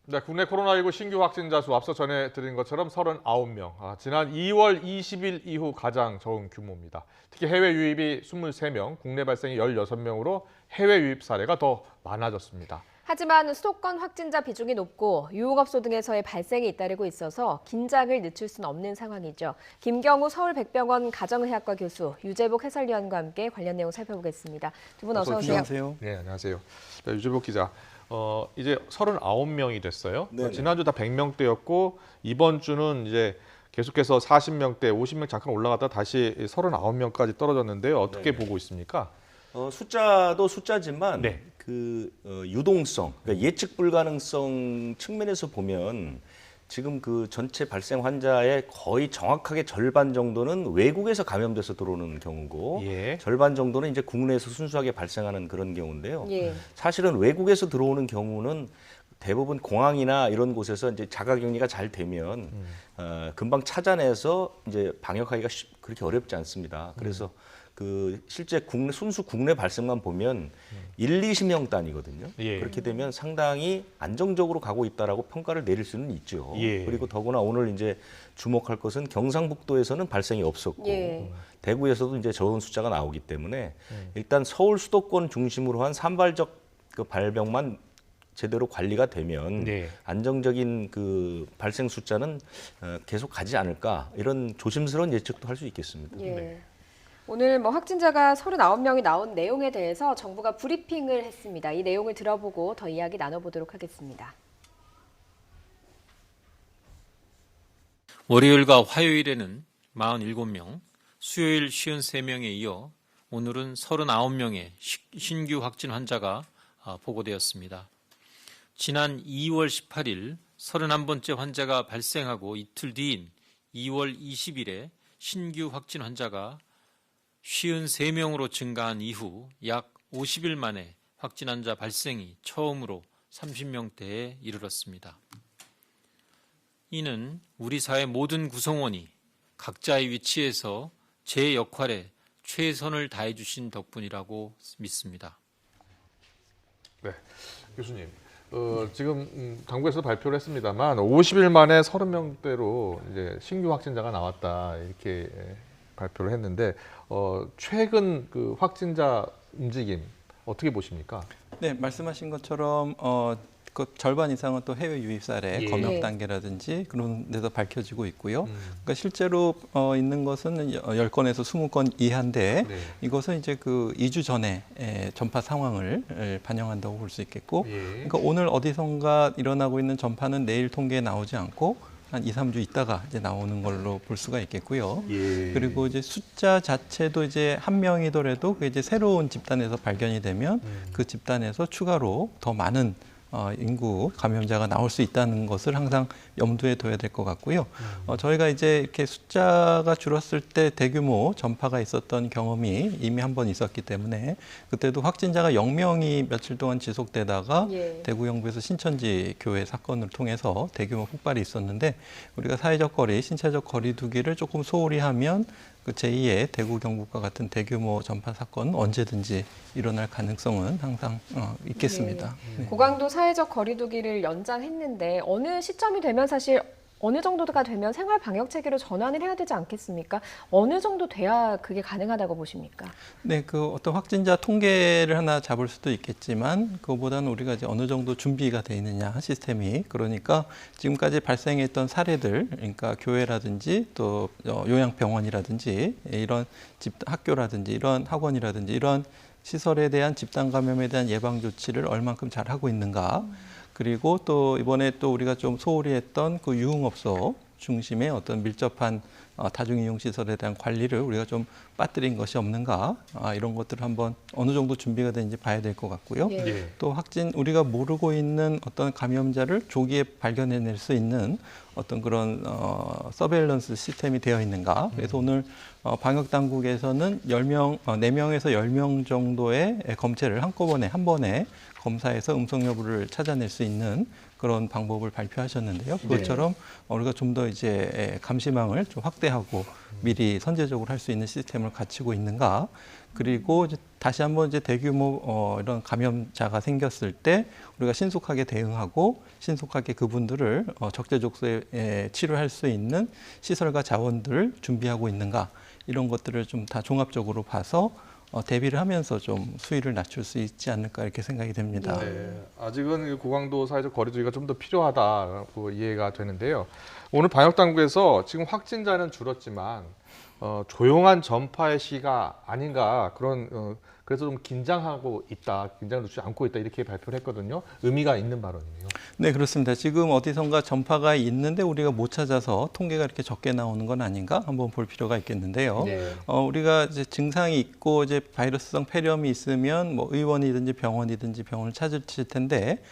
네, 국내 코로나19 신규 확진자 수 앞서 전해드린 것처럼 39명. 지난 2월 20일 이후 가장 적은 규모입니다. 특히 해외 유입이 23명, 국내 발생이 16명으로 해외 유입 사례가 더 많아졌습니다. 하지만 수도권 확진자 비중이 높고 유흥업소 등에서의 발생이 잇따르고 있어서 긴장을 늦출 수는 없는 상황이죠. 김경우 서울백병원 가정의학과 교수, 유재복 해설위원과 함께 관련 내용 살펴보겠습니다. 두 분 어서 오세요. 안녕하세요. 네, 안녕하세요. 네, 유재복 기자. 이제 39명이 됐어요. 네네. 지난주 다 100명대였고 이번 주는 이제 계속해서 40명대, 50명 잠깐 올라갔다 다시 39명까지 떨어졌는데요. 어떻게 네네. 보고 있습니까? 숫자도 숫자지만 네. 유동성, 그러니까 예측 불가능성 측면에서 보면 지금 그 전체 발생 환자의 거의 정확하게 절반 정도는 외국에서 감염돼서 들어오는 경우고 예. 절반 정도는 이제 국내에서 순수하게 발생하는 그런 경우인데요. 예. 사실은 외국에서 들어오는 경우는 대부분 공항이나 이런 곳에서 이제 자가격리가 잘 되면 금방 찾아내서 이제 방역하기가 그렇게 어렵지 않습니다. 그래서 그 실제 순수 국내 발생만 보면 1, 20명 단위거든요. 예. 그렇게 되면 상당히 안정적으로 가고 있다라고 평가를 내릴 수는 있죠. 예. 그리고 더구나 오늘 이제 주목할 것은 경상북도에서는 발생이 없었고 예. 대구에서도 이제 적은 숫자가 나오기 때문에 일단 서울 수도권 중심으로 한 산발적 그 발병만 제대로 관리가 되면 네. 안정적인 그 발생 숫자는 계속 가지 않을까 이런 조심스러운 예측도 할 수 있겠습니다. 예. 네. 오늘 확진자가 39명이 나온 내용에 대해서 정부가 브리핑을 했습니다. 이 내용을 들어보고 더 이야기 나눠보도록 하겠습니다. 월요일과 화요일에는 47명, 수요일 53명에 이어 오늘은 39명의 신규 확진 환자가 보고되었습니다. 지난 2월 18일 31번째 환자가 발생하고 이틀 뒤인 2월 20일에 신규 확진 환자가 53명으로 증가한 이후 약 50일 만에 확진 환자 발생이 처음으로 30명대에 이르렀습니다. 이는 우리 사회 모든 구성원이 각자의 위치에서 제 역할에 최선을 다해 주신 덕분이라고 믿습니다. 네, 교수님. 지금 당국에서 발표를 했습니다만 50일 만에 30명대로 이제 신규 확진자가 나왔다 이렇게 발표를 했는데 최근 그 확진자 움직임 어떻게 보십니까? 네, 말씀하신 것처럼 그 절반 이상은 또 해외 유입 사례, 예. 검역 단계라든지 그런 데서 밝혀지고 있고요. 그러니까 실제로 있는 것은 10건에서 20건 이하인데 네. 이것은 이제 그 2주 전에 전파 상황을 반영한다고 볼 수 있겠고 예. 그러니까 오늘 어디선가 일어나고 있는 전파는 내일 통계에 나오지 않고 한 2, 3주 있다가 이제 나오는 걸로 볼 수가 있겠고요. 예. 그리고 이제 숫자 자체도 이제 한 명이더라도 그 이제 새로운 집단에서 발견이 되면 그 집단에서 추가로 더 많은 인구 감염자가 나올 수 있다는 것을 항상 염두에 둬야 될 것 같고요. 저희가 이제 이렇게 숫자가 줄었을 때 대규모 전파가 있었던 경험이 이미 한 번 있었기 때문에 그때도 확진자가 0명이 며칠 동안 지속되다가 예. 대구 영부에서 신천지 교회 사건을 통해서 대규모 폭발이 있었는데 우리가 사회적 거리, 신체적 거리 두기를 조금 소홀히 하면 그 제2의 대구 경북과 같은 대규모 전파 사건은 언제든지 일어날 가능성은 항상 있겠습니다. 네. 고강도 사회적 거리두기를 연장했는데 어느 시점이 되면 사실 어느 정도가 되면 생활 방역 체계로 전환을 해야 되지 않겠습니까? 어느 정도 돼야 그게 가능하다고 보십니까? 네, 그 어떤 확진자 통계를 하나 잡을 수도 있겠지만 그거보다는 우리가 이제 어느 정도 준비가 돼 있느냐 시스템이 그러니까 지금까지 발생했던 사례들, 그러니까 교회라든지 또 요양병원이라든지 이런 학교라든지 이런 학원이라든지 이런 시설에 대한 집단 감염에 대한 예방 조치를 얼만큼 잘 하고 있는가. 그리고 또 이번에 또 우리가 좀 소홀히 했던 그 유흥업소 중심의 어떤 밀접한 다중이용시설에 대한 관리를 우리가 좀 빠뜨린 것이 없는가 이런 것들을 한번 어느 정도 준비가 되는지 봐야 될 것 같고요. 예. 예. 또 우리가 모르고 있는 어떤 감염자를 조기에 발견해낼 수 있는 어떤 그런 서베일런스 시스템이 되어 있는가. 그래서 오늘 방역당국에서는 4명에서 10명 정도의 검체를 한 번에 검사해서 음성 여부를 찾아낼 수 있는 그런 방법을 발표하셨는데요. 그것처럼 우리가 좀 더 이제 감시망을 좀 확대하고 미리 선제적으로 할 수 있는 시스템을 갖추고 있는가. 그리고 이제 다시 한번 이제 대규모 이런 감염자가 생겼을 때 우리가 신속하게 대응하고 신속하게 그분들을 적재적소에 치료할 수 있는 시설과 자원들을 준비하고 있는가. 이런 것들을 좀 다 종합적으로 봐서 대비를 하면서 좀 수위를 낮출 수 있지 않을까 이렇게 생각이 됩니다. 네, 아직은 고강도 사회적 거리두기가 좀 더 필요하다고 이해가 되는데요. 오늘 방역 당국에서 지금 확진자는 줄었지만 조용한 전파의 시가 아닌가 그런 그래서 좀 긴장하고 있다, 긴장을 놓지 않고 있다 이렇게 발표를 했거든요. 의미가 있는 발언이에요. 네, 그렇습니다. 지금 어디선가 전파가 있는데 우리가 못 찾아서 통계가 이렇게 적게 나오는 건 아닌가 한번 볼 필요가 있겠는데요. 네. 우리가 이제 증상이 있고 이제 바이러스성 폐렴이 있으면 뭐 의원이든지 병원이든지 병원을 찾을 텐데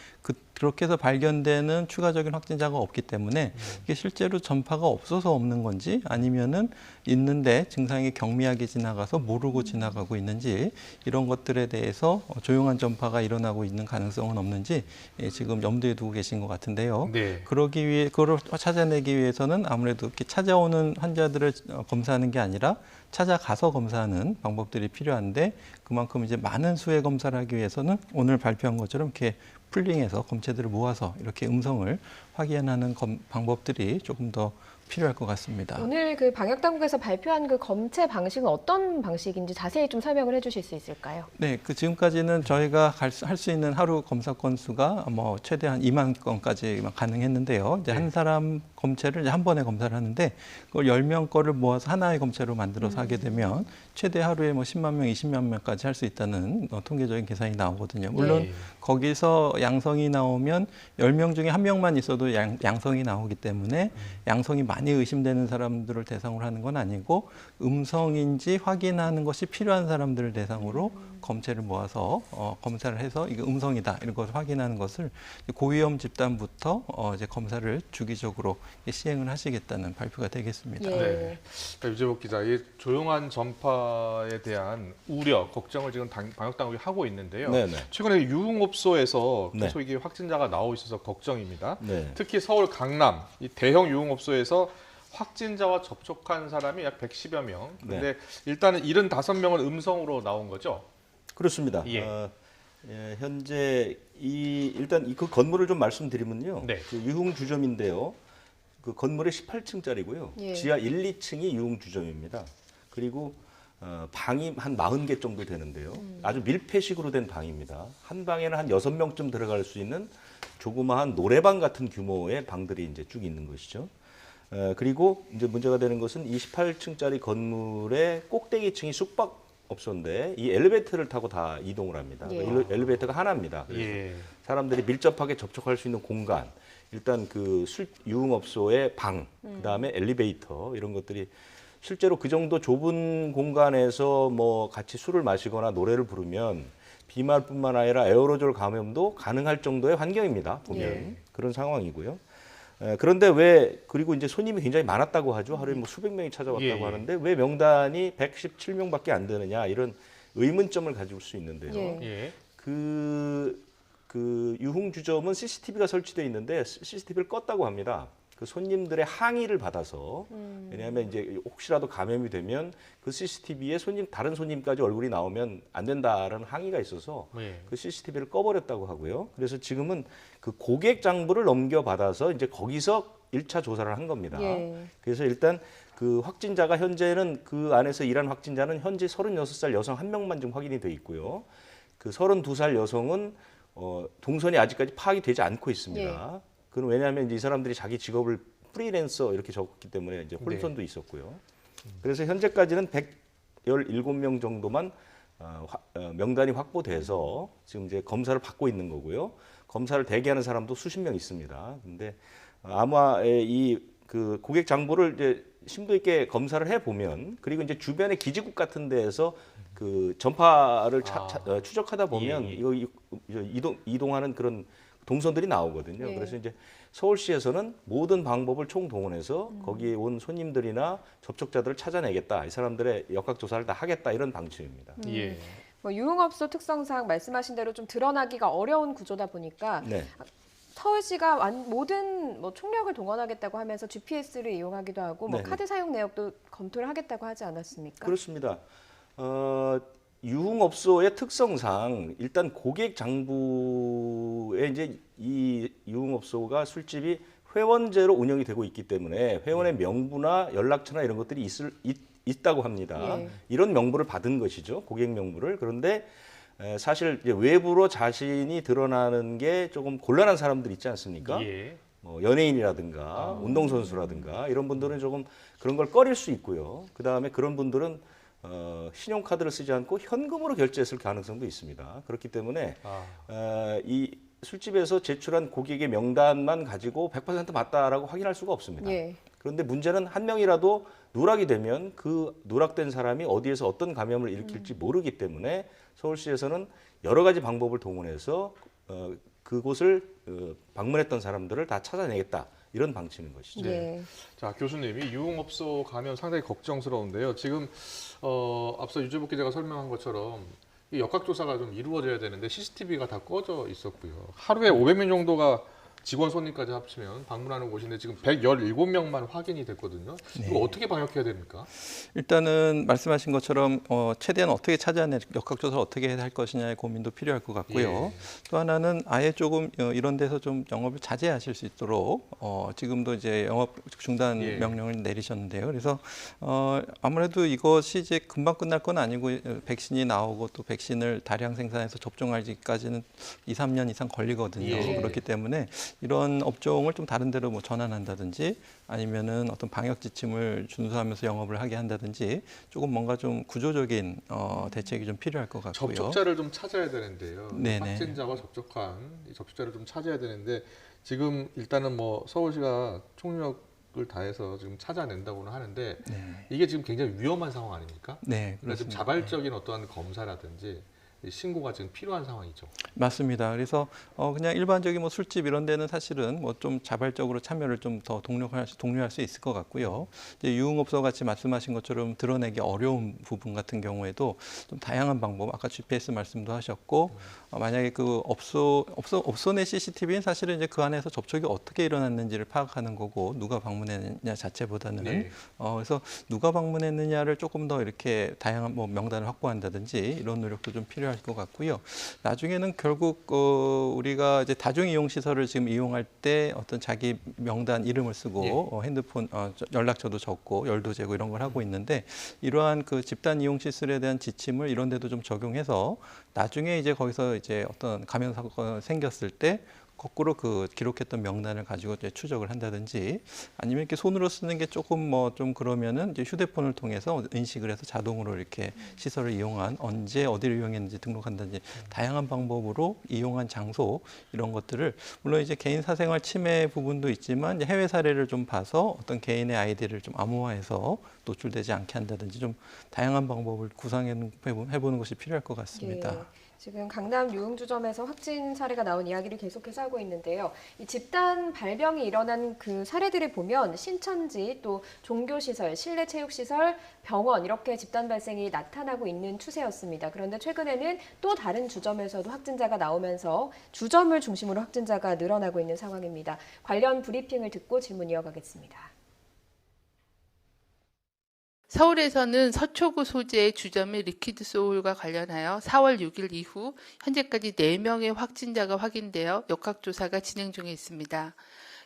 그렇게 해서 발견되는 추가적인 확진자가 없기 때문에 이게 실제로 전파가 없어서 없는 건지 아니면은 있는데 증상이 경미하게 지나가서 모르고 지나가고 있는지 이런 것들에 대해서 조용한 전파가 일어나고 있는 가능성은 없는지 지금 염두에 두고 계신 것 같은데요. 네. 그걸 찾아내기 위해서는 아무래도 이렇게 찾아오는 환자들을 검사하는 게 아니라 찾아가서 검사하는 방법들이 필요한데 그만큼 이제 많은 수의 검사를 하기 위해서는 오늘 발표한 것처럼 이렇게 풀링해서 검체들을 모아서 이렇게 음성을 확인하는 방법들이 조금 더 필요할 것 같습니다. 오늘 그 방역 당국에서 발표한 그 검체 방식은 어떤 방식인지 자세히 좀 설명을 해주실 수 있을까요? 네, 지금까지는 저희가 할 수 있는 하루 검사 건수가 뭐 최대한 2만 건까지 가능했는데요. 이제 한 사람 검체를 이제 한 번에 검사를 하는데 그걸 10명 거를 모아서 하나의 검체로 만들어서 하게 되면 최대 하루에 뭐 10만 명, 20만 명까지 할 수 있다는 통계적인 계산이 나오거든요. 물론 거기서 양성이 나오면 10명 중에 1명만 있어도 양성이 나오기 때문에 양성이 많이 의심되는 사람들을 대상으로 하는 건 아니고 음성인지 확인하는 것이 필요한 사람들을 대상으로 검체를 모아서 검사를 해서 이게 음성이다 이런 것을 확인하는 것을 고위험 집단부터 이제 검사를 주기적으로 시행을 하시겠다는 발표가 되겠습니다. 예. 네. 유재복 기자, 이 조용한 전파에 대한 우려, 걱정을 지금 방역 당국이 하고 있는데요. 네네. 최근에 유흥업소에서 네. 계속 이게 확진자가 나오고 있어서 걱정입니다. 네. 특히 서울 강남 이 대형 유흥업소에서 확진자와 접촉한 사람이 약 110여 명. 근데 일단은 75명은 음성으로 나온 거죠. 그렇습니다. 예. 현재 일단 그 건물을 좀 말씀드리면요. 네. 그 유흥주점인데요. 그 건물의 18층짜리고요. 예. 지하 1, 2층이 유흥주점입니다. 그리고 방이 한 40개 정도 되는데요. 아주 밀폐식으로 된 방입니다. 한 방에는 한 6명쯤 들어갈 수 있는 조그마한 노래방 같은 규모의 방들이 이제 쭉 있는 것이죠. 그리고 이제 문제가 되는 것은 28층짜리 건물의 꼭대기층이 숙박업소인데 이 엘리베이터를 타고 다 이동을 합니다. 예. 엘리베이터가 하나입니다. 그래서 예. 사람들이 밀접하게 접촉할 수 있는 공간, 일단 그 유흥업소의 방, 그다음에 엘리베이터 이런 것들이 실제로 그 정도 좁은 공간에서 뭐 같이 술을 마시거나 노래를 부르면 비말뿐만 아니라 에어로졸 감염도 가능할 정도의 환경입니다. 보면 예. 그런 상황이고요. 그런데 그리고 이제 손님이 굉장히 많았다고 하죠. 하루에 뭐 수백 명이 찾아왔다고 예. 하는데 왜 명단이 117명밖에 안 되느냐 이런 의문점을 가질 수 있는데요. 예. 예. 그 유흥주점은 CCTV가 설치되어 있는데 CCTV를 껐다고 합니다. 그 손님들의 항의를 받아서 왜냐하면 이제 혹시라도 감염이 되면 그 CCTV에 다른 손님까지 얼굴이 나오면 안 된다라는 항의가 있어서 예. 그 CCTV를 꺼버렸다고 하고요. 그래서 지금은 그 고객 장부를 넘겨받아서 이제 거기서 1차 조사를 한 겁니다. 예. 그래서 일단 그 확진자가 현재는 그 안에서 일한 확진자는 현재 36살 여성 1명만 지금 확인이 돼 있고요. 그 32살 여성은 동선이 아직까지 파악이 되지 않고 있습니다. 그건 왜냐하면 이제 이 사람들이 자기 직업을 프리랜서 이렇게 적었기 때문에 이제 혼선도 있었고요. 그래서 현재까지는 117명 정도만 명단이 확보돼서 지금 이제 검사를 받고 있는 거고요. 검사를 대기하는 사람도 수십 명 있습니다. 근데 아마 그 고객 장부를 이제 심도 있게 검사를 해 보면 그리고 이제 주변의 기지국 같은 데에서 그 전파를 추적하다 보면 이거 이동하는 그런 동선들이 나오거든요. 예. 그래서 이제 서울시에서는 모든 방법을 총동원해서 거기에 온 손님들이나 접촉자들을 찾아내겠다. 이 사람들의 역학조사를 다 하겠다. 이런 방침입니다. 예. 뭐 유흥업소 특성상 말씀하신 대로 좀 드러나기가 어려운 구조다 보니까 네. 서울시가 모든 총력을 동원하겠다고 하면서 GPS를 이용하기도 하고 네네. 카드 사용 내역도 검토를 하겠다고 하지 않았습니까? 그렇습니다. 유흥업소의 특성상 일단 고객 장부에 이제 이 유흥업소가 술집이 회원제로 운영이 되고 있기 때문에 회원의 명부나 연락처나 이런 것들이 있다고 합니다. 예. 이런 명부를 받은 것이죠. 고객 명부를. 그런데 사실 이제 외부로 자신이 드러나는 게 조금 곤란한 사람들 있지 않습니까? 예. 뭐 연예인이라든가 운동선수라든가 이런 분들은 조금 그런 걸 꺼릴 수 있고요. 그다음에 그런 분들은 신용카드를 쓰지 않고 현금으로 결제했을 가능성도 있습니다. 그렇기 때문에 이 술집에서 제출한 고객의 명단만 가지고 100% 맞다라고 확인할 수가 없습니다. 예. 그런데 문제는 한 명이라도 누락이 되면 그 누락된 사람이 어디에서 어떤 감염을 일으킬지 모르기 때문에 서울시에서는 여러 가지 방법을 동원해서 그곳을 방문했던 사람들을 다 찾아내겠다. 이런 방침인 것이죠. 예. 자, 교수님이 유흥업소 가면 상당히 걱정스러운데요. 지금 앞서 유재복 기자가 설명한 것처럼 이 역학조사가 좀 이루어져야 되는데 CCTV가 다 꺼져 있었고요. 하루에 500명 정도가 직원 손님까지 합치면 방문하는 곳인데 지금 117명만 확인이 됐거든요. 이거 어떻게 방역해야 됩니까? 일단은 말씀하신 것처럼 최대한 어떻게 찾아내 역학조사를 어떻게 할 것이냐의 고민도 필요할 것 같고요. 예. 또 하나는 아예 조금 이런 데서 좀 영업을 자제하실 수 있도록 지금도 이제 영업 중단 예. 명령을 내리셨는데요. 그래서 아무래도 이것이 이제 금방 끝날 건 아니고 백신이 나오고 또 백신을 다량 생산해서 접종하기까지는 2, 3년 이상 걸리거든요. 예. 그렇기 때문에 이런 업종을 좀 다른 데로 뭐 전환한다든지 아니면은 어떤 방역 지침을 준수하면서 영업을 하게 한다든지 조금 뭔가 좀 구조적인 대책이 좀 필요할 것 같고요. 접촉자를 좀 찾아야 되는데요. 네네. 확진자와 접촉한 이 접촉자를 좀 찾아야 되는데 지금 일단은 뭐 서울시가 총력을 다해서 지금 찾아낸다고는 하는데 네. 이게 지금 굉장히 위험한 상황 아닙니까? 네, 그래서 지금 그렇습니다. 자발적인 어떠한 검사라든지 신고가 지금 필요한 상황이죠. 맞습니다. 그래서 그냥 일반적인 뭐 술집 이런 데는 사실은 뭐 좀 자발적으로 참여를 좀 더 독려할 수 있을 것 같고요. 이제 유흥업소 같이 말씀하신 것처럼 드러내기 어려운 부분 같은 경우에도 좀 다양한 방법, 아까 GPS 말씀도 하셨고 만약에 그 업소 내 CCTV는 사실은 이제 그 안에서 접촉이 어떻게 일어났는지를 파악하는 거고 누가 방문했느냐 자체보다는 네. 그래서 누가 방문했느냐를 조금 더 이렇게 다양한 뭐 명단을 확보한다든지 이런 노력도 좀 필요할 것 같고요. 나중에는 결국 우리가 이제 다중 이용 시설을 지금 이용할 때 어떤 자기 명단 이름을 쓰고 핸드폰 연락처도 적고 열도 재고 이런 걸 하고 있는데 이러한 그 집단 이용 시설에 대한 지침을 이런 데도 좀 적용해서 나중에 이제 거기서 이제 어떤 감염 사건이 생겼을 때 거꾸로 그 기록했던 명단을 가지고 이제 추적을 한다든지 아니면 이렇게 손으로 쓰는 게 조금 뭐 좀 그러면은 이제 휴대폰을 통해서 인식을 해서 자동으로 이렇게 시설을 이용한 언제 어디를 이용했는지 등록한다든지 다양한 방법으로 이용한 장소 이런 것들을 물론 이제 개인 사생활 침해 부분도 있지만 이제 해외 사례를 좀 봐서 어떤 개인의 아이디를 좀 암호화해서 노출되지 않게 한다든지 좀 다양한 방법을 구상해보는 것이 필요할 것 같습니다. 예. 지금 강남 유흥주점에서 확진 사례가 나온 이야기를 계속해서 하고 있는데요. 이 집단 발병이 일어난 그 사례들을 보면 신천지, 또 종교시설, 실내체육시설, 병원 이렇게 집단 발생이 나타나고 있는 추세였습니다. 그런데 최근에는 또 다른 주점에서도 확진자가 나오면서 주점을 중심으로 확진자가 늘어나고 있는 상황입니다. 관련 브리핑을 듣고 질문 이어가겠습니다. 서울에서는 서초구 소재의 주점의 리퀴드 소울과 관련하여 4월 6일 이후 현재까지 4명의 확진자가 확인되어 역학조사가 진행 중에 있습니다.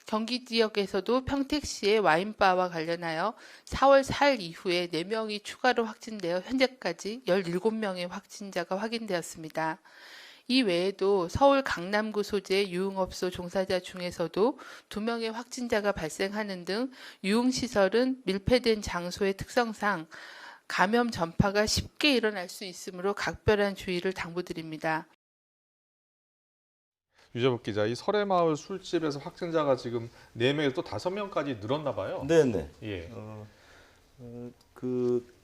경기 지역에서도 평택시의 와인바와 관련하여 4월 4일 이후에 4명이 추가로 확진되어 현재까지 17명의 확진자가 확인되었습니다. 이 외에도 서울 강남구 소재 유흥업소 종사자 중에서도 2명의 확진자가 발생하는 등 유흥시설은 밀폐된 장소의 특성상 감염 전파가 쉽게 일어날 수 있으므로 각별한 주의를 당부드립니다. 유재복 기자, 이 설해마을 술집에서 확진자가 지금 4명에서 또 5명까지 늘었나 봐요. 네네. 예. 그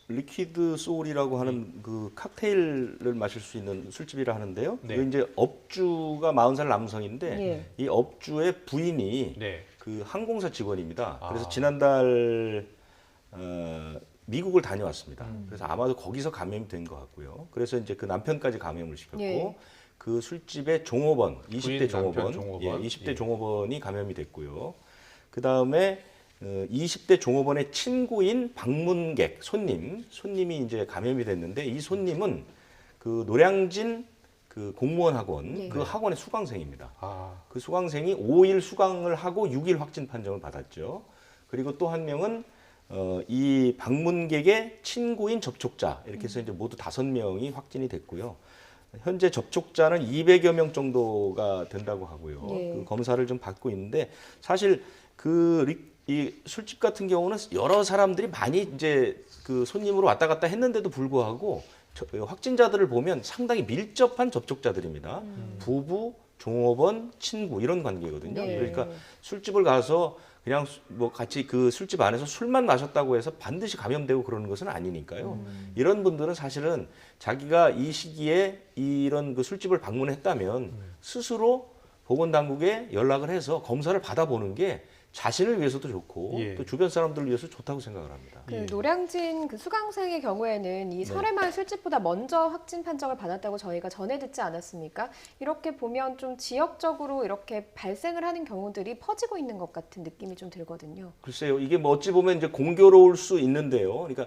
리퀴드 소울이라고 하는 그 칵테일을 마실 수 있는 술집이라 하는데요. 네. 그 이제 업주가 40살 남성인데 예. 이 업주의 부인이 네. 그 항공사 직원입니다. 아. 그래서 지난달 미국을 다녀왔습니다. 그래서 아마도 거기서 감염이 된 것 같고요. 그래서 이제 그 남편까지 감염을 시켰고 예. 그 술집의 종업원, 20대 부인, 남편 종업원, 종업원. 예, 20대 예. 종업원이 감염이 됐고요. 그 다음에 20대 종업원의 친구인 방문객, 손님이 이제 감염이 됐는데 이 손님은 그 노량진 그 공무원 학원, 네. 그 학원의 수강생입니다. 아, 그 수강생이 5일 수강을 하고 6일 확진 판정을 받았죠. 그리고 또 한 명은 이 방문객의 친구인 접촉자 이렇게 해서 이제 모두 5명이 확진이 됐고요. 현재 접촉자는 200여 명 정도가 된다고 하고요. 예. 그 검사를 좀 받고 있는데 사실 이 술집 같은 경우는 여러 사람들이 많이 이제 그 손님으로 왔다 갔다 했는데도 불구하고 확진자들을 보면 상당히 밀접한 접촉자들입니다. 부부, 종업원, 친구 이런 관계거든요. 네. 그러니까 술집을 가서 그냥 뭐 같이 그 술집 안에서 술만 마셨다고 해서 반드시 감염되고 그러는 것은 아니니까요. 이런 분들은 사실은 자기가 이 시기에 이런 그 술집을 방문했다면 스스로 보건당국에 연락을 해서 검사를 받아보는 게 자신을 위해서도 좋고 예. 또 주변 사람들을 위해서 좋다고 생각을 합니다. 그 예. 노량진 그 수강생의 경우에는 이 설해마을 술집보다 먼저 확진 판정을 받았다고 저희가 전해 듣지 않았습니까? 이렇게 보면 좀 지역적으로 이렇게 발생을 하는 경우들이 퍼지고 있는 것 같은 느낌이 좀 들거든요. 글쎄요, 이게 뭐 어찌 보면 이제 공교로울 수 있는데요. 그러니까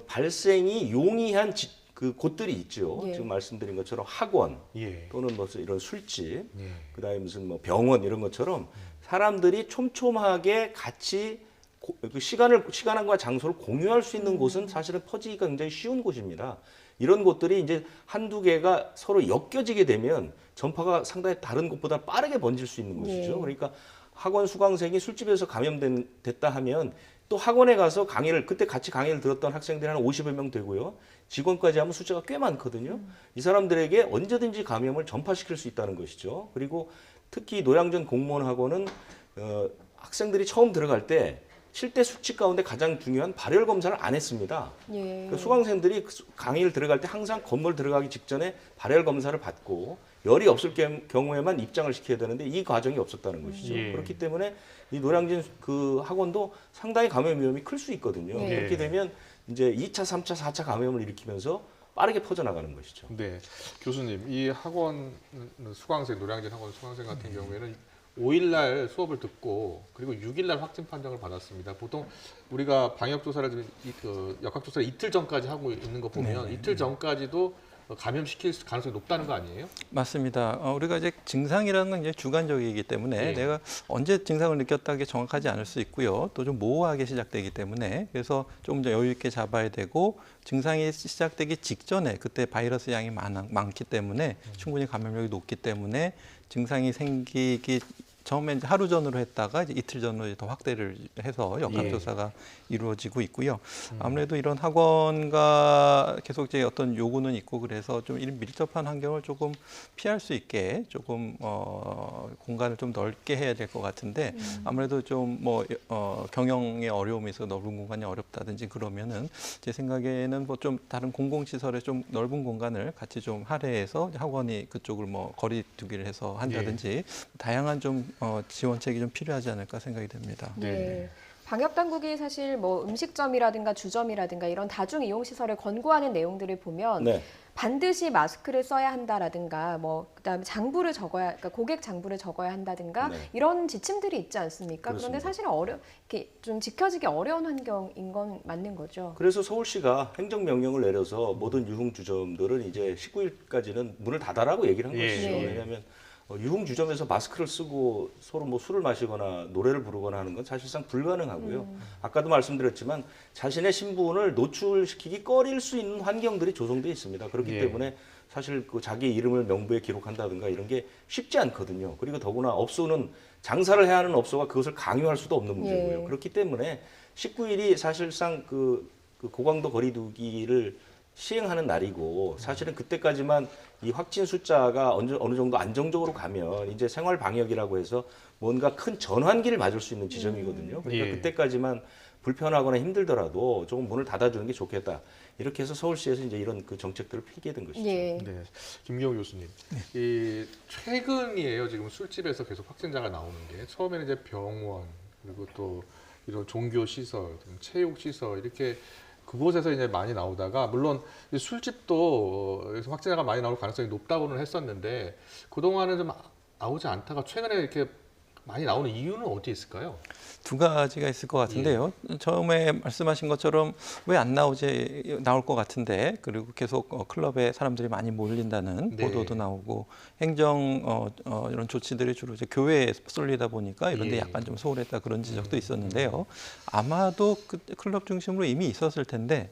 발생이 용이한 그 곳들이 있죠. 예. 지금 말씀드린 것처럼 학원 예. 또는 뭐 이런 술집, 예. 그다음에 무슨 뭐 병원 이런 것처럼 사람들이 촘촘하게 같이 그 시간과 장소를 공유할 수 있는 곳은 사실은 퍼지기가 굉장히 쉬운 곳입니다. 이런 곳들이 이제 한두 개가 서로 엮여지게 되면 전파가 상당히 다른 곳보다 빠르게 번질 수 있는 곳이죠. 예. 그러니까 학원 수강생이 술집에서 감염됐다 하면 또 학원에 가서 그때 같이 강의를 들었던 학생들이 한 50여 명 되고요. 직원까지 하면 숫자가 꽤 많거든요. 이 사람들에게 언제든지 감염을 전파시킬 수 있다는 것이죠. 그리고 특히 노량진 공무원 학원은 학생들이 처음 들어갈 때 7대 수칙 가운데 가장 중요한 발열 검사를 안 했습니다. 예. 그 수강생들이 강의를 들어갈 때 항상 건물 들어가기 직전에 발열 검사를 받고 열이 없을 경우에만 입장을 시켜야 되는데 이 과정이 없었다는 것이죠. 예. 그렇기 때문에 이 노량진 그 학원도 상당히 감염 위험이 클 수 있거든요. 예. 그렇게 되면 이제 2차, 3차, 4차 감염을 일으키면서 빠르게 퍼져나가는 것이죠. 네, 교수님, 이 학원 수강생, 노량진 학원 수강생 같은 경우에는 5일날 수업을 듣고 그리고 6일날 확진 판정을 받았습니다. 보통 우리가 방역조사를 역학조사를 이틀 전까지 하고 있는 거 보면 이틀 전까지도 감염시킬 가능성이 높다는 거 아니에요? 맞습니다. 우리가 이제 증상이라는 건 이제 주관적이기 때문에 예. 내가 언제 증상을 느꼈다는 게 정확하지 않을 수 있고요. 또 좀 모호하게 시작되기 때문에 그래서 좀 더 여유 있게 잡아야 되고 증상이 시작되기 직전에 그때 바이러스 양이 많기 때문에 충분히 감염력이 높기 때문에 증상이 생기기 처음에 이제 하루 전으로 했다가 이제 이틀 전으로 더 확대를 해서 역학조사가 이루어지고 있고요. 아무래도 이런 학원과 계속 이제 어떤 요구는 있고 그래서 좀 이런 밀접한 환경을 조금 피할 수 있게 조금 공간을 좀 넓게 해야 될 것 같은데 아무래도 좀 뭐 경영에 어려움이 있어 넓은 공간이 어렵다든지 그러면은 제 생각에는 뭐 좀 다른 공공시설에 좀 넓은 공간을 같이 좀 할애해서 학원이 그쪽을 뭐 거리두기를 해서 한다든지 다양한 좀 지원책이 좀 필요하지 않을까 생각이 됩니다. 네. 방역 당국이 사실 뭐 음식점이라든가 주점이라든가 이런 다중 이용 시설을 권고하는 내용들을 보면 네. 반드시 마스크를 써야 한다라든가 뭐 그다음에 장부를 그러니까 고객 장부를 적어야 한다든가 네. 이런 지침들이 있지 않습니까? 그런데 그렇습니다. 사실은 이렇게 좀 지켜지기 어려운 환경인 건 맞는 거죠. 그래서 서울시가 행정명령을 내려서 모든 유흥주점들은 이제 19일까지는 문을 닫아라고 얘기를 한 예. 것이죠. 네. 왜냐하면 유흥주점에서 마스크를 쓰고 서로 뭐 술을 마시거나 노래를 부르거나 하는 건 사실상 불가능하고요. 아까도 말씀드렸지만 자신의 신분을 노출시키기 꺼릴 수 있는 환경들이 조성되어 있습니다. 그렇기 예. 때문에 사실 그 자기 이름을 명부에 기록한다든가 이런 게 쉽지 않거든요. 그리고 더구나 업소는 장사를 해야 하는 업소가 그것을 강요할 수도 없는 문제고요. 예. 그렇기 때문에 19일이 사실상 그 고강도 거리두기를 시행하는 날이고 사실은 그때까지만 이 확진 숫자가 어느 정도 안정적으로 가면 이제 생활 방역이라고 해서 뭔가 큰 전환기를 맞을 수 있는 지점이거든요. 그러니까 예. 그때까지만 불편하거나 힘들더라도 조금 문을 닫아주는 게 좋겠다. 이렇게 해서 서울시에서 이제 이런 그 정책들을 펴게 된 것이죠. 예. 네, 김경호 교수님, 이 최근이에요. 지금 술집에서 계속 확진자가 나오는 게 처음에는 이제 병원 그리고 또 이런 종교 시설, 체육 시설 이렇게 그곳에서 이제 많이 나오다가 물론 이 술집도 여기서 확진자가 많이 나올 가능성이 높다고는 했었는데 그동안은 좀 나오지 않다가 최근에 이렇게 많이 나오는 이유는 어디에 있을까요? 두 가지가 있을 것 같은데요. 처음에 말씀하신 것처럼 왜 안 나오지 나올 것 같은데 그리고 계속 클럽에 사람들이 많이 몰린다는 네. 보도도 나오고 행정 이런 조치들이 주로 이제 교회에 쏠리다 보니까 이런 데 예. 약간 좀 소홀했다 그런 지적도 있었는데요. 아마도 그 클럽 중심으로 이미 있었을 텐데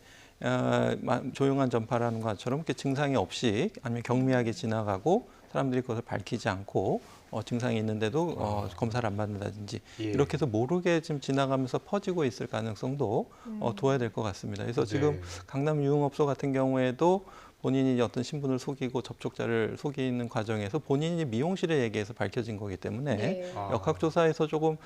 조용한 전파라는 것처럼 이렇게 증상이 없이 아니면 경미하게 지나가고 사람들이 그것을 밝히지 않고 증상이 있는데도 검사를 안 받는다든지 예. 이렇게 해서 모르게 지금 지나가면서 퍼지고 있을 가능성도 둬야 될 것 같습니다. 그래서 네. 지금 강남 유흥업소 같은 경우에도 본인이 어떤 신분을 속이고 접촉자를 속이는 과정에서 본인이 미용실에 얘기해서 밝혀진 거기 때문에 네. 역학조사에서 조금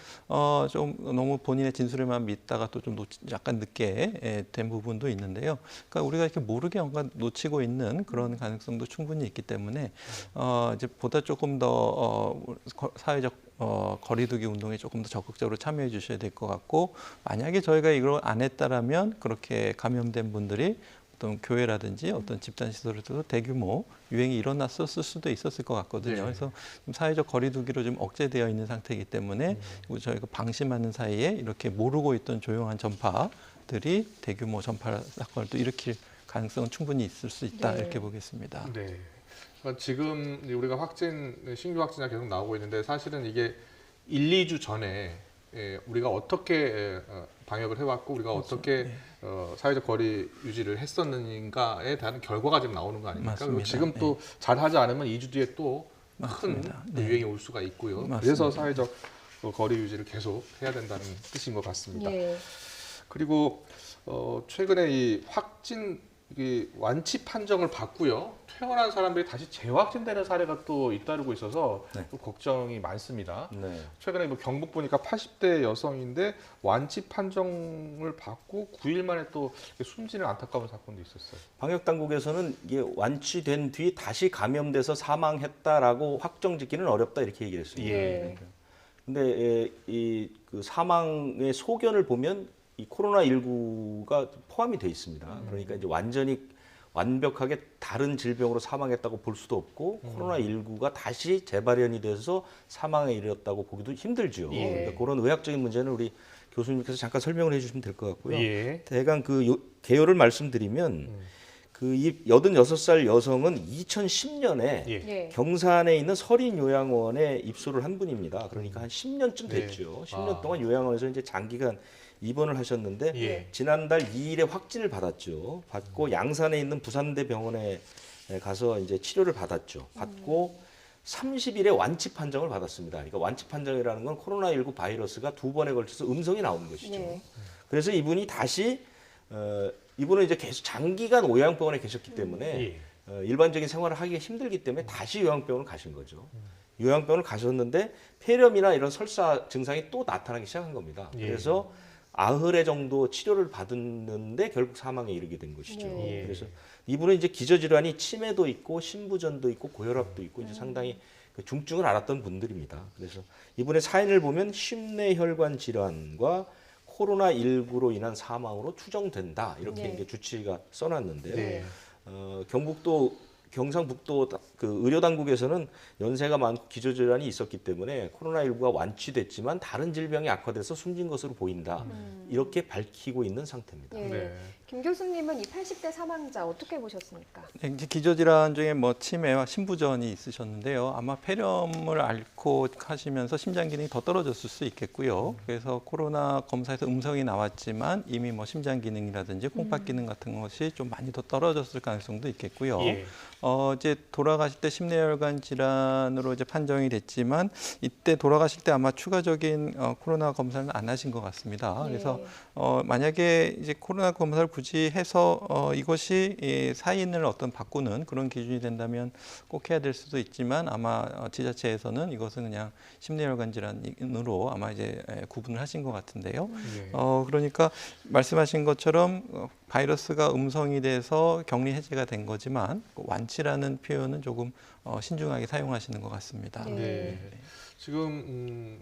좀 너무 본인의 진술에만 믿다가 또 좀 약간 늦게 된 부분도 있는데요. 그러니까 우리가 이렇게 모르게 뭔가 놓치고 있는 그런 가능성도 충분히 있기 때문에 이제 보다 조금 더 사회적 거리두기 운동에 조금 더 적극적으로 참여해 주셔야 될 것 같고 만약에 저희가 이걸 안 했다라면 그렇게 감염된 분들이 어떤 교회라든지 어떤 집단 시설에서도 대규모 유행이 일어났었을 수도 있었을 것 같거든요. 네. 그래서 좀 사회적 거리두기로 좀 억제되어 있는 상태이기 때문에 저희가 방심하는 사이에 이렇게 모르고 있던 조용한 전파들이 대규모 전파 사건을 또 일으킬 가능성은 충분히 있을 수 있다 네. 이렇게 보겠습니다. 네. 그러니까 지금 우리가 신규 확진자 계속 나오고 있는데 사실은 이게 1, 2주 전에 우리가 어떻게 방역을 해왔고 우리가 어떻게 사회적 거리 유지를 했었는가에 대한 결과가 지금 나오는 거 아닙니까? 그리고 맞습니다. 지금 또 잘하지 않으면 2주 뒤에 또 큰 맞습니다. 네. 유행이 올 수가 있고요. 맞습니다. 그래서 사회적 거리 유지를 계속 해야 된다는 뜻인 것 같습니다. 예. 그리고 최근에 이 완치 판정을 받고요. 퇴원한 사람들이 다시 재확진되는 사례가 또 잇따르고 있어서 네. 또 걱정이 많습니다. 네. 최근에 뭐 경북 보니까 80대 여성인데 완치 판정을 받고 9일 만에 또 숨지는 안타까운 사건도 있었어요. 방역 당국에서는 이게 완치된 뒤 다시 감염돼서 사망했다라고 확정짓기는 어렵다 이렇게 얘기를 했습니다. 예. 근데 그 사망의 소견을 보면 이 코로나19가 포함이 돼 있습니다. 그러니까 이제 완벽하게 다른 질병으로 사망했다고 볼 수도 없고 코로나19가 다시 재발현이 돼서 사망에 이르렀다고 보기도 힘들죠. 예. 그러니까 그런 의학적인 문제는 우리 교수님께서 잠깐 설명을 해주시면 될 것 같고요. 예. 대강 개요를 말씀드리면 이 86살 여성은 2010년에 예. 예. 경산에 있는 서린 요양원에 입소를 한 분입니다. 그러니까 한 10년쯤 네. 됐죠. 10년 아. 동안 요양원에서 이제 장기간 입원을 하셨는데 예. 지난달 2일에 확진을 받았죠. 받고 양산에 있는 부산대 병원에 가서 이제 치료를 받았죠. 받고 30일에 완치 판정을 받았습니다. 그러니까 완치 판정이라는 건 코로나19 바이러스가 2번에 걸쳐서 음성이 나오는 것이죠. 네. 그래서 이분이 다시 이분은 이제 계속 장기간 요양병원에 계셨기 때문에 예. 일반적인 생활을 하기가 힘들기 때문에 다시 요양병원을 가신 거죠. 요양병원을 가셨는데 폐렴이나 이런 설사 증상이 또 나타나기 시작한 겁니다. 예. 그래서 90회 정도 치료를 받았는데 결국 사망에 이르게 된 것이죠. 네. 예. 그래서 이분은 이제 기저질환이 치매도 있고 신부전도 있고 고혈압도 있고 이제 상당히 그 중증을 앓았던 분들입니다. 그래서 이분의 사인을 보면 심뇌혈관 질환과 코로나19로 인한 사망으로 추정된다. 이렇게 네. 이제 주치의가 써놨는데요. 네. 경상북도 그 의료 당국에서는 연세가 많고 기저질환이 있었기 때문에 코로나19가 완치됐지만 다른 질병이 악화돼서 숨진 것으로 보인다. 이렇게 밝히고 있는 상태입니다. 예. 네. 김 교수님은 이 80대 사망자 어떻게 보셨습니까? 네, 이제 기저질환 중에 뭐 치매와 신부전이 있으셨는데요. 아마 폐렴을 앓고 하시면서 심장 기능이 더 떨어졌을 수 있겠고요. 그래서 코로나 검사에서 음성이 나왔지만 이미 뭐 심장 기능이라든지 콩팥 기능 같은 것이 좀 많이 더 떨어졌을 가능성도 있겠고요. 예. 이제 돌아가실 때 심뇌혈관 질환으로 이제 판정이 됐지만 이때 돌아가실 때 아마 추가적인 코로나 검사는 안 하신 것 같습니다. 그래서 만약에 이제 코로나 검사를 굳이 해서 이것이 이 사인을 어떤 바꾸는 그런 기준이 된다면 꼭 해야 될 수도 있지만 아마 지자체에서는 이것은 그냥 심뇌혈관 질환으로 아마 이제 구분을 하신 것 같은데요. 예. 그러니까 말씀하신 것처럼 바이러스가 음성이 돼서 격리 해제가 된 거지만 완치라는 표현은 조금 신중하게 사용하시는 것 같습니다. 네. 네. 지금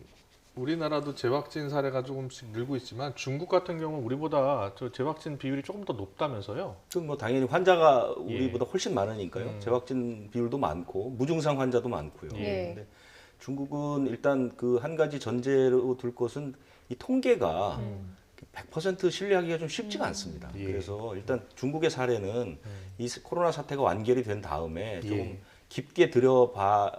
우리나라도 재확진 사례가 조금씩 늘고 있지만 중국 같은 경우는 우리보다 저 재확진 비율이 조금 더 높다면서요? 뭐 당연히 환자가 우리보다 훨씬 많으니까요. 음. 재확진 비율도 많고 무증상 환자도 많고요. 예. 근데 중국은 일단 그 한 가지 전제로 둘 것은 이 통계가 100% 신뢰하기가 좀 쉽지가 않습니다. 예. 그래서 일단 중국의 사례는 이 코로나 사태가 완결이 된 다음에 좀 예. 깊게 들여봐야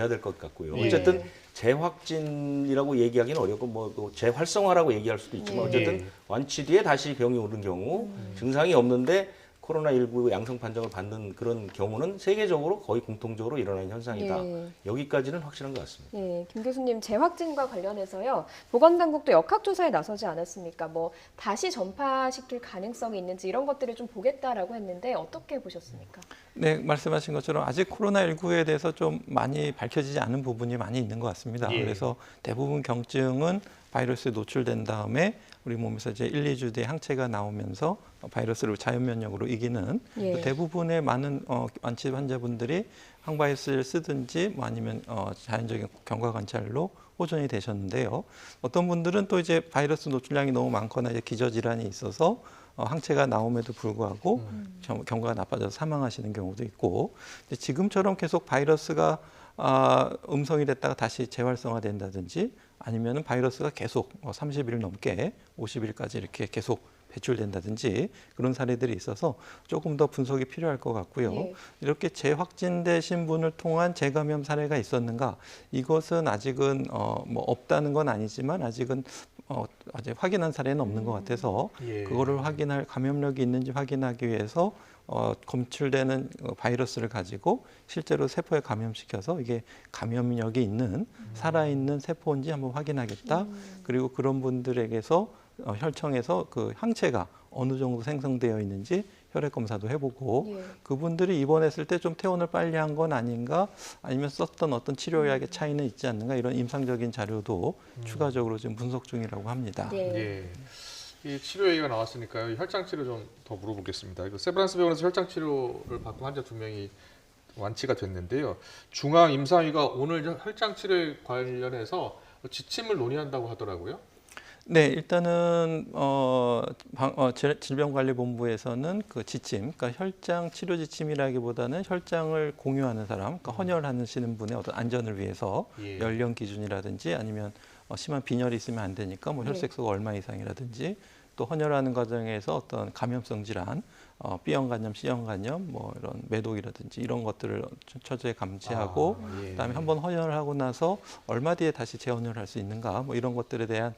될 것 같고요. 예. 어쨌든 재확진이라고 얘기하기는 어렵고 또 재활성화라고 얘기할 수도 있지만 예. 어쨌든 예. 완치 뒤에 다시 병이 오는 경우 증상이 없는데 코로나19 양성 판정을 받는 그런 경우는 세계적으로 거의 공통적으로 일어나는 현상이다. 예. 여기까지는 확실한 것 같습니다. 예, 김 교수님 재확진과 관련해서요. 보건당국도 역학조사에 나서지 않았습니까? 뭐 다시 전파시킬 가능성이 있는지 이런 것들을 좀 보겠다라고 했는데 어떻게 보셨습니까? 네, 말씀하신 것처럼 아직 코로나19에 대해서 좀 많이 밝혀지지 않은 부분이 많이 있는 것 같습니다. 예. 그래서 대부분 경증은 바이러스에 노출된 다음에 우리 몸에서 이제 1, 2주 뒤에 항체가 나오면서 바이러스를 자연 면역으로 이기는 예. 대부분의 많은 완치 환자분들이 항바이러스를 쓰든지 뭐 아니면 자연적인 경과 관찰로 호전이 되셨는데요. 어떤 분들은 또 이제 바이러스 노출량이 너무 많거나 이제 기저질환이 있어서 항체가 나옴에도 불구하고 경과가 나빠져서 사망하시는 경우도 있고, 지금처럼 계속 바이러스가 음성이 됐다가 다시 재활성화된다든지 아니면은 바이러스가 계속 30일 넘게 50일까지 이렇게 계속 배출된다든지 그런 사례들이 있어서 조금 더 분석이 필요할 것 같고요. 예. 이렇게 재확진되신 분을 통한 재감염 사례가 있었는가? 이것은 아직은 뭐 없다는 건 아니지만 아직은 아직 확인한 사례는 없는 것 같아서 예. 그거를 감염력이 있는지 확인하기 위해서 검출되는 바이러스를 가지고 실제로 세포에 감염시켜서 이게 감염력이 있는 살아있는 세포인지 한번 확인하겠다. 그리고 그런 분들에게서 혈청에서 그 항체가 어느 정도 생성되어 있는지 혈액 검사도 해보고 예. 그분들이 입원했을 때 좀 퇴원을 빨리 한 건 아닌가 아니면 썼던 어떤 치료약의 차이는 있지 않는가 이런 임상적인 자료도 추가적으로 지금 분석 중이라고 합니다. 네. 예. 이 치료 얘기가 나왔으니까요. 혈장 치료 좀 더 물어보겠습니다. 세브란스 병원에서 혈장 치료를 받고 환자 2명이 완치가 됐는데요. 중앙 임상위가 오늘 혈장 치료에 관련해서 지침을 논의한다고 하더라고요. 네, 일단은 질병관리본부에서는 그 지침, 그러니까 혈장 치료 지침이라기보다는 혈장을 공유하는 사람, 그러니까 헌혈하시는 분의 어떤 안전을 위해서 예. 연령 기준이라든지 아니면 심한 빈혈이 있으면 안 되니까 뭐 혈색소가 얼마 이상이라든지 또 헌혈하는 과정에서 어떤 감염성 질환, B형 간염, C형 간염, 뭐 이런 매독이라든지 이런 것들을 철저히 감지하고 예. 그다음에 한번 헌혈을 하고 나서 얼마 뒤에 다시 재헌혈할 수 있는가, 뭐 이런 것들에 대한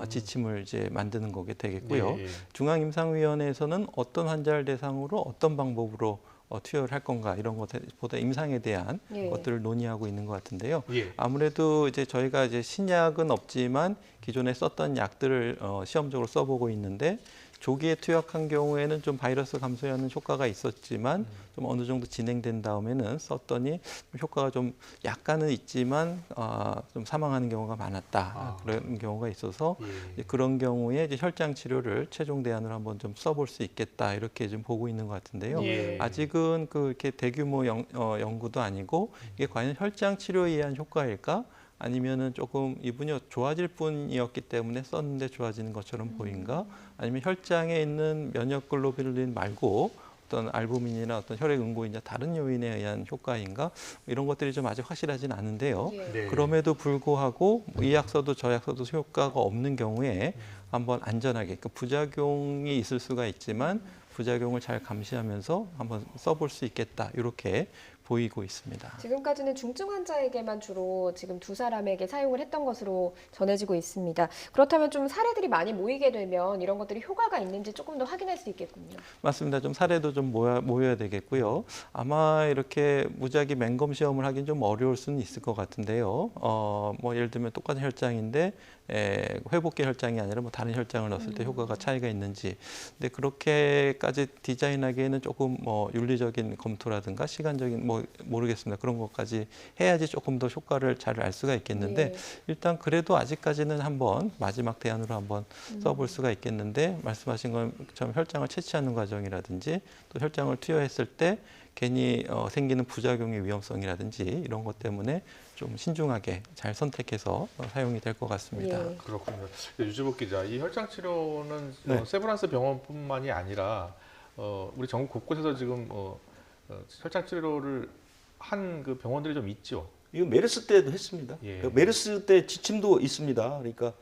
지침을 이제 만드는 거게 되겠고요. 예, 예. 중앙임상위원회에서는 어떤 환자를 대상으로 어떤 방법으로 투여를 할 건가 이런 것보다 임상에 대한 예. 것들을 논의하고 있는 것 같은데요. 예. 아무래도 이제 저희가 이제 신약은 없지만 기존에 썼던 약들을 시험적으로 써보고 있는데 조기에 투약한 경우에는 좀 바이러스 감소하는 효과가 있었지만 좀 어느 정도 진행된 다음에는 썼더니 효과가 좀 약간은 있지만 좀 사망하는 경우가 많았다. 그런 경우가 있어서 예. 그런 경우에 이제 혈장 치료를 최종 대안으로 한번 좀 써볼 수 있겠다 이렇게 좀 보고 있는 것 같은데요. 예. 아직은 이렇게 대규모 연구도 아니고 이게 과연 혈장 치료에 의한 효과일까? 아니면은 조금 이분이 좋아질 뿐이었기 때문에 썼는데 좋아지는 것처럼 보인가? 아니면 혈장에 있는 면역 글로뷸린 말고 어떤 알부민이나 어떤 혈액 응고인자 다른 요인에 의한 효과인가? 이런 것들이 좀 아직 확실하진 않은데요. 예. 네. 그럼에도 불구하고 이 약서도 저 약서도 효과가 없는 경우에 한번 안전하게, 그러니까 부작용이 있을 수가 있지만 부작용을 잘 감시하면서 한번 써볼 수 있겠다 이렇게 보이고 있습니다. 지금까지는 중증 환자에게만 주로 지금 2사람에게 사용을 했던 것으로 전해지고 있습니다. 그렇다면 좀 사례들이 많이 모이게 되면 이런 것들이 효과가 있는지 조금 더 확인할 수 있겠군요. 맞습니다. 좀 사례도 좀 모여야 되겠고요. 아마 이렇게 무작위 맹검 시험을 하긴 좀 어려울 수는 있을 것 같은데요. 뭐 예를 들면 똑같은 혈장인데 회복기 혈장이 아니라 뭐 다른 혈장을 넣었을 때 효과가 차이가 있는지. 근데 그렇게까지 디자인하기에는 조금 뭐 윤리적인 검토라든가 시간적인 뭐 뭐 모르겠습니다. 그런 것까지 해야지 조금 더 효과를 잘 알 수가 있겠는데 일단 그래도 아직까지는 한번 마지막 대안으로 한번 써볼 수가 있겠는데 말씀하신 것처럼 혈장을 채취하는 과정이라든지 또 혈장을 투여했을 때 괜히 생기는 부작용의 위험성이라든지 이런 것 때문에 좀 신중하게 잘 선택해서 사용이 될 것 같습니다. 예. 그렇군요. 유지복 기자, 이 혈장 치료는 네. 세브란스 병원뿐만이 아니라 우리 전국 곳곳에서 지금 혈장 치료를 한 그 병원들이 좀 있죠. 이거 메르스 때도 했습니다. 예. 그 메르스 때 지침도 있습니다. 그러니까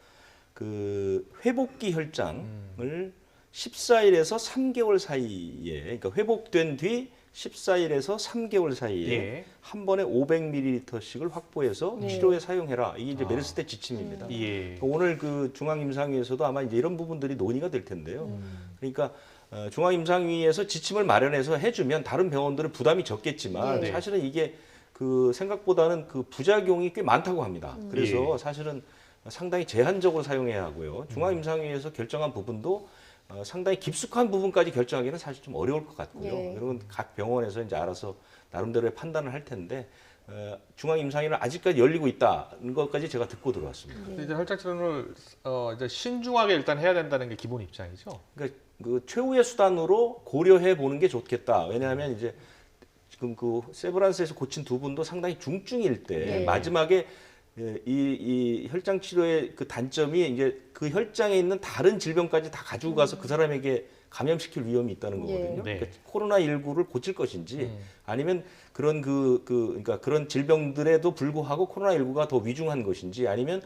그 회복기 혈장을 14일에서 3개월 사이에, 그러니까 회복된 뒤 14일에서 3개월 사이에 예. 한 번에 500ml씩을 확보해서 예. 치료에 사용해라. 이게 이제 메르스 때 지침입니다. 예. 오늘 그 중앙임상위에서도 아마 이제 이런 부분들이 논의가 될 텐데요. 그러니까 중앙임상위에서 지침을 마련해서 해주면 다른 병원들은 부담이 적겠지만 네. 사실은 이게 그 생각보다는 그 부작용이 꽤 많다고 합니다. 그래서 예. 사실은 상당히 제한적으로 사용해야 하고요. 중앙임상위에서 결정한 부분도 상당히 깊숙한 부분까지 결정하기는 사실 좀 어려울 것 같고요. 예. 이런 건 각 병원에서 이제 알아서 나름대로의 판단을 할 텐데 중앙임상위는 아직까지 열리고 있다는 것까지 제가 듣고 들어왔습니다. 근데 이제 혈장 치료를 이제 신중하게 일단 해야 된다는 게 기본 입장이죠. 그러니까 그 최후의 수단으로 고려해 보는 게 좋겠다. 왜냐하면 이제 지금 그 세브란스에서 고친 두 분도 상당히 중증일 때 네. 마지막에 이 혈장 치료의 그 단점이 이제 그 혈장에 있는 다른 질병까지 다 가지고 가서 그 사람에게 감염시킬 위험이 있다는 거거든요. 네. 그러니까 코로나19를 고칠 것인지 아니면 그런 그러니까 그런 질병들에도 불구하고 코로나19가 더 위중한 것인지 아니면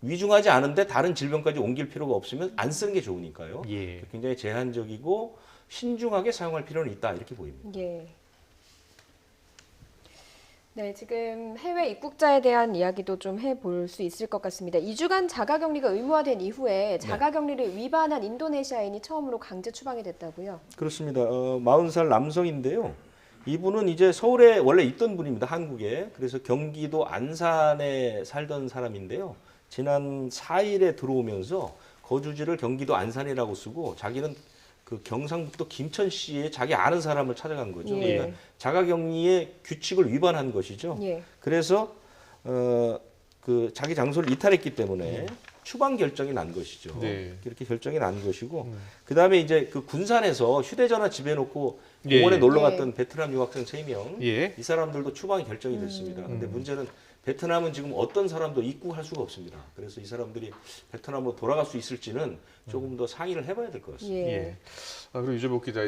위중하지 않은데 다른 질병까지 옮길 필요가 없으면 안 쓰는 게 좋으니까요. 예. 굉장히 제한적이고 신중하게 사용할 필요는 있다 이렇게 보입니다. 예. 네, 지금 해외 입국자에 대한 이야기도 좀 해볼 수 있을 것 같습니다. 2주간 자가격리가 의무화된 이후에 자가격리를 위반한 인도네시아인이 처음으로 강제 추방이 됐다고요? 그렇습니다. 40살 남성인데요. 이분은 이제 서울에 원래 있던 분입니다. 한국에. 그래서 경기도 안산에 살던 사람인데요. 지난 4일에 들어오면서 거주지를 경기도 안산이라고 쓰고 자기는 그 경상북도 김천시에 자기 아는 사람을 찾아간 거죠. 예. 그러니까 자가격리의 규칙을 위반한 것이죠. 예. 그래서 그 자기 장소를 이탈했기 때문에 추방 결정이 난 것이죠. 네. 이렇게 결정이 난 것이고 그다음에 이제 그 군산에서 휴대전화 집에 놓고 예, 공원에 예. 놀러 예. 갔던 베트남 유학생 3명 예. 이 사람들도 추방이 결정이 됐습니다. 근데 문제는 베트남은 지금 어떤 사람도 입국할 수가 없습니다. 그래서 이 사람들이 베트남으로 돌아갈 수 있을지는 조금 더 상의를 해봐야 될 것 같습니다. 예. 예. 그리고 유재복 기자,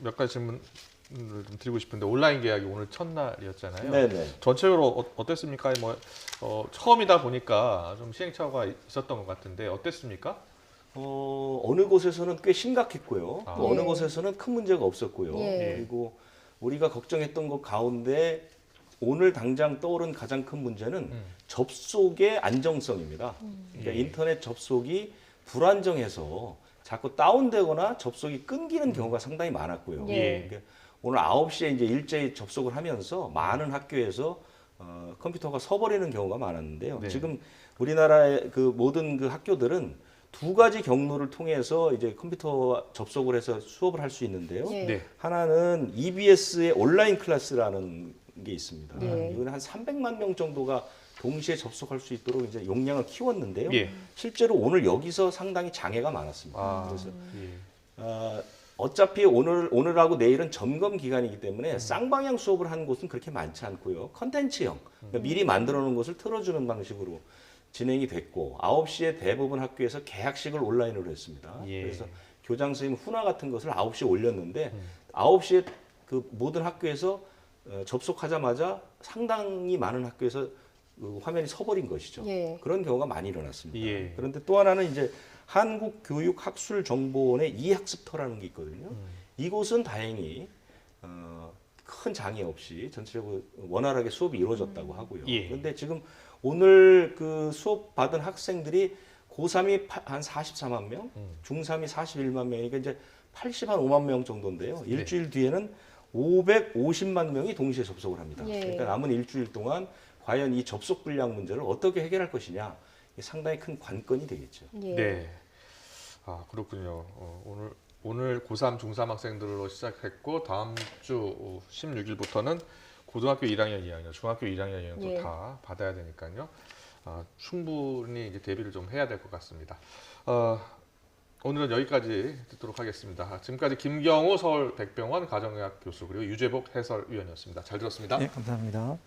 몇 가지 질문을 좀 드리고 싶은데 온라인 계약이 오늘 첫날이었잖아요. 네네. 전체적으로 어땠습니까? 처음이다 보니까 좀 시행착오가 있었던 것 같은데 어땠습니까? 어느 곳에서는 꽤 심각했고요. 아. 또 어느 예. 곳에서는 큰 문제가 없었고요. 예. 그리고 우리가 걱정했던 것 가운데 오늘 당장 떠오른 가장 큰 문제는 접속의 안정성입니다. 그러니까 예. 인터넷 접속이 불안정해서 자꾸 다운되거나 접속이 끊기는 경우가 상당히 많았고요. 예. 그러니까 오늘 9시에 이제 일제히 접속을 하면서 많은 학교에서 컴퓨터가 서버리는 경우가 많았는데요. 네. 지금 우리나라의 그 모든 그 학교들은 두 가지 경로를 통해서 이제 컴퓨터 접속을 해서 수업을 할 수 있는데요. 예. 네. 하나는 EBS의 온라인 클래스라는 게 있습니다. 예. 이거는 한 300만 명 정도가 동시에 접속할 수 있도록 이제 용량을 키웠는데요. 예. 실제로 오늘 여기서 상당히 장애가 많았습니다. 아, 그래서 예. 어차피 오늘하고 내일은 점검 기간이기 때문에 쌍방향 수업을 하는 곳은 그렇게 많지 않고요. 컨텐츠형, 그러니까 미리 만들어 놓은 것을 틀어주는 방식으로 진행이 됐고 9시에 대부분 학교에서 개학식을 온라인으로 했습니다. 예. 그래서 교장 선생님 훈화 같은 것을 9시에 올렸는데 9시에 그 모든 학교에서 접속하자마자 상당히 많은 학교에서 그 화면이 서버린 것이죠. 예. 그런 경우가 많이 일어났습니다. 예. 그런데 또 하나는 이제 한국교육학술정보원의 이학습터라는 게 있거든요. 이곳은 다행히 큰 장애 없이 전체적으로 원활하게 수업이 이루어졌다고 하고요. 예. 그런데 지금 오늘 그 수업 받은 학생들이 고3이 한 44만 명, 중3이 41만 명이니까 이제 85만 명 정도인데요. 일주일 뒤에는 550만 명이 동시에 접속을 합니다. 예. 그러니까 남은 일주일 동안 과연 이 접속 불량 문제를 어떻게 해결할 것이냐, 이게 상당히 큰 관건이 되겠죠. 예. 네. 아, 그렇군요. 오늘 오늘 고3, 중3 학생들로 시작했고 다음 주 16일부터는 고등학교 1학년, 2학년, 중학교 1학년, 2학년도 예. 다 받아야 되니까요. 충분히 이제 대비를 좀 해야 될 것 같습니다. 오늘은 여기까지 듣도록 하겠습니다. 지금까지 김경우 서울백병원 가정의학 교수 그리고 유재복 해설위원이었습니다. 잘 들었습니다. 네, 감사합니다.